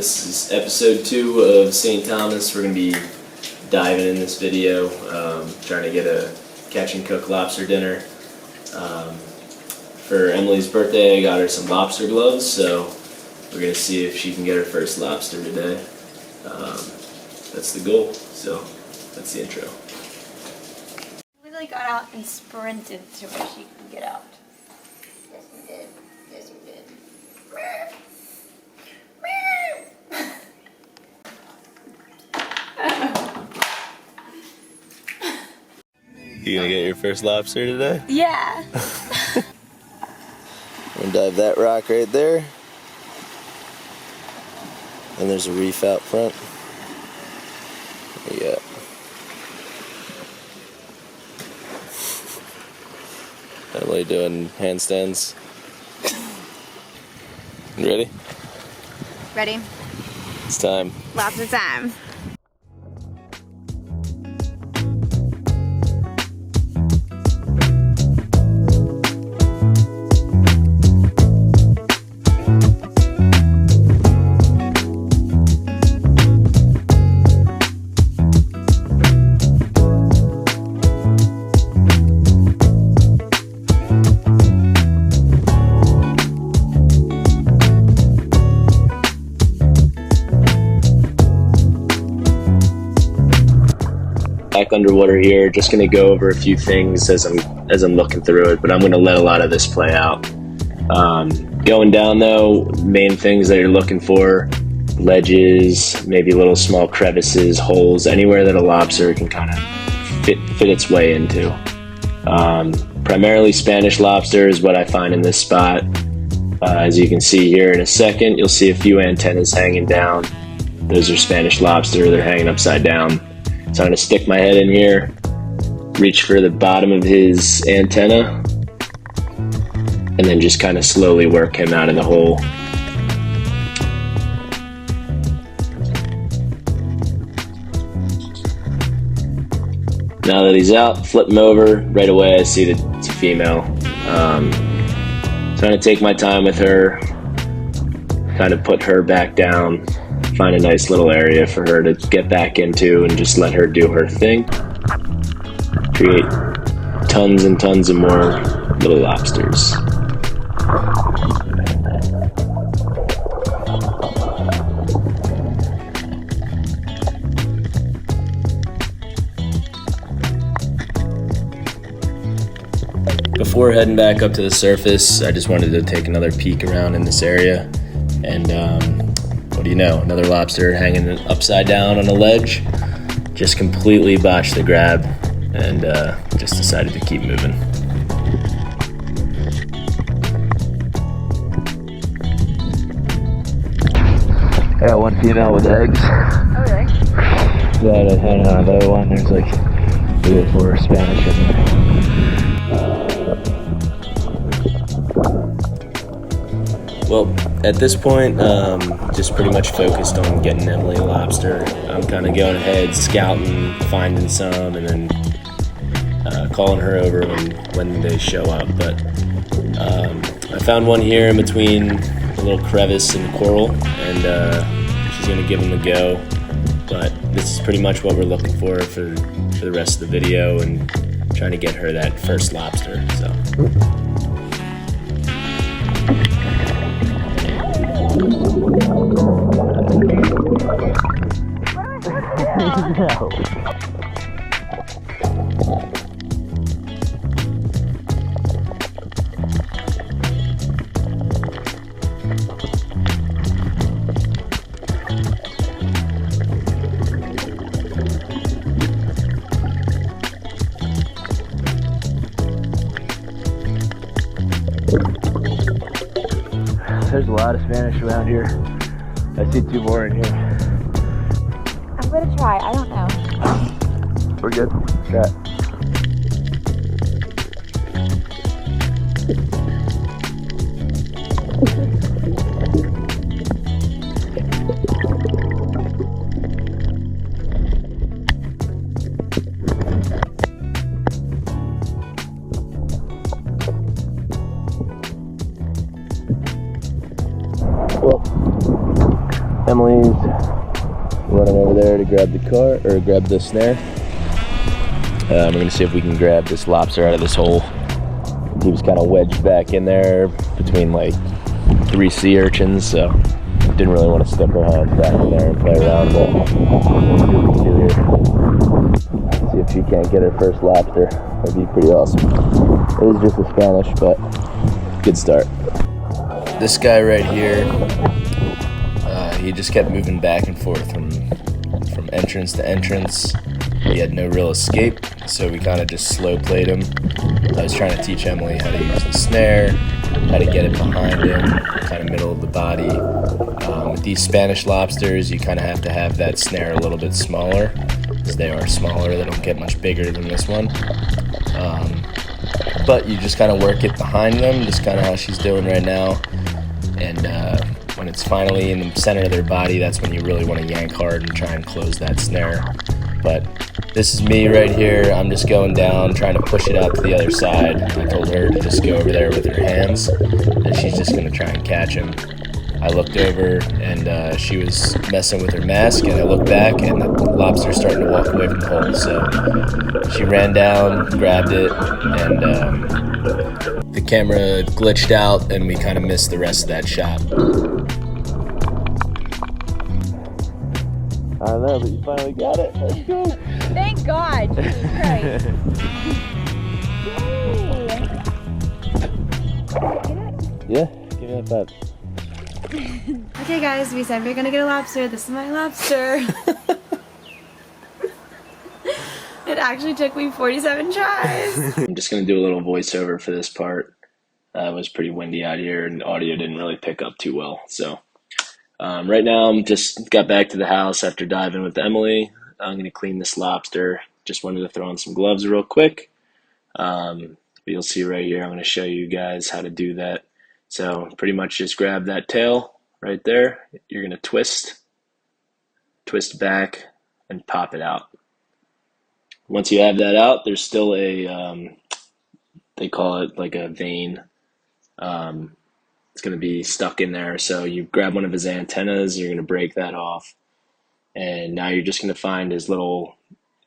This is episode 2 of St. Thomas. We're going to be diving in this video, trying to get a catch and cook lobster dinner. For Emily's birthday, I got her some lobster gloves, so we're going to see if she can get her first lobster today. That's the goal, so that's the intro. Literally got out and sprinted to where she could get out. Yes, we did. Yes, we did. You gonna get your first lobster today? Yeah. I'm gonna dive that rock right there. And there's a reef out front. Yeah. Emily doing handstands. You ready? Ready? It's time. Lobster time. Back underwater here, just gonna go over a few things as I'm looking through it, but I'm gonna let a lot of this play out. Going down though, main things that you're looking for: ledges, maybe little small crevices, holes, anywhere that a lobster can kind of fit its way into. Primarily Spanish lobster is what I find in this spot. As you can see here in a second, you'll see a few antennas hanging down. Those are Spanish lobster, they're hanging upside down. So I'm going to stick my head in here, reach for the bottom of his antenna, and then just kind of slowly work him out of the hole. Now that he's out, flip him over. Right away I see that it's a female. Trying to take my time with her, kind of put her back down. Find a nice little area for her to get back into and just let her do her thing. Create tons and tons of more little lobsters. Before heading back up to the surface, I just wanted to take another peek around in this area, and what do you know, another lobster hanging upside down on a ledge. Just completely botched the grab and just decided to keep moving. I got one female with eggs. Oh, really? Yeah, hanging on the other one. There's like 3 or 4 Spanish in there. Well, at this point, just pretty much focused on getting Emily a lobster. I'm kind of going ahead, scouting, finding some, and then calling her over when they show up. But I found one here in between a little crevice and coral, and she's going to give them a go. But this is pretty much what we're looking for the rest of the video, and trying to get her that first lobster. So. No. There's a lot of Spanish around here. I see 2 more in here. I'm gonna try. I don't know. We're good. Try it. Well, Emily's running over there to grab the snare. We're gonna see if we can grab this lobster out of this hole. He was kind of wedged back in there between like 3 sea urchins, so didn't really want to stick our hands back in there and play around, but let's see what we can do here. See if she can't get her first lobster. That'd be pretty awesome. It was just a Spanish, but good start. This guy right here, he just kept moving back and forth from entrance to entrance. He had no real escape, so we kind of just slow played him. I was trying to teach Emily how to use the snare, how to get it behind him, kind of middle of the body. With these Spanish lobsters, you kind of have to have that snare a little bit smaller, because they are smaller. They don't get much bigger than this one. But you just kind of work it behind them, just kind of how she's doing right now. And when it's finally in the center of their body, that's when you really want to yank hard and try and close that snare. But this is me right here. I'm just going down, trying to push it out to the other side. I told her to just go over there with her hands, and she's just going to try and catch him. I looked over, and she was messing with her mask, and I looked back, and the lobster's starting to walk away from the hole. So she ran down, grabbed it, and the camera glitched out, and we kind of missed the rest of that shot. I don't know, but you finally got it. Let's go. Thank God. Jesus Christ. Yay. Yeah, give me a 5. Okay guys, we said we're gonna get a lobster. This is my lobster. It actually took me 47 tries. I'm just gonna do a little voiceover for this part. It was pretty windy out here and audio didn't really pick up too well. So right now I'm just got back to the house after diving with Emily. I'm gonna clean this lobster. Just wanted to throw on some gloves real quick. But you'll see right here, I'm gonna show you guys how to do that. So pretty much just grab that tail right there. You're gonna twist back and pop it out. Once you have that out, there's still a, they call it like a vein. It's gonna be stuck in there. So you grab one of his antennas, you're gonna break that off. And now you're just gonna find his little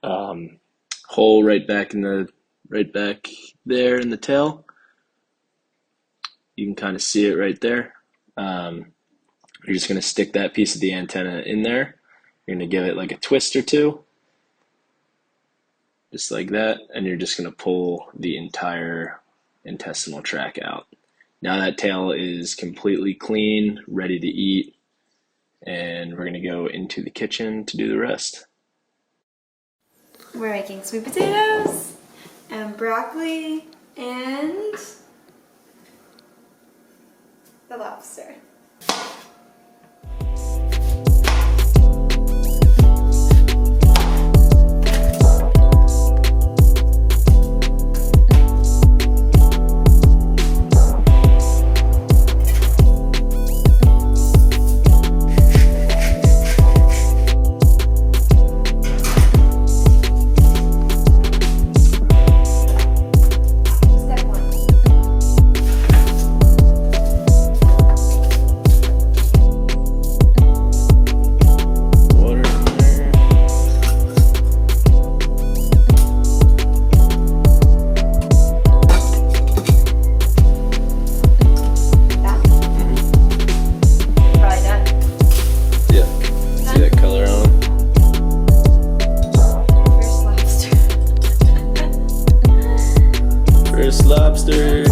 hole right back there in the tail. You can kind of see it right there. You're just going to stick that piece of the antenna in there. You're going to give it like a twist or two, just like that, and you're just going to pull the entire intestinal tract out. Now that tail is completely clean, ready to eat, and we're going to go into the kitchen to do the rest. We're making sweet potatoes and broccoli and the lobster. Lobster.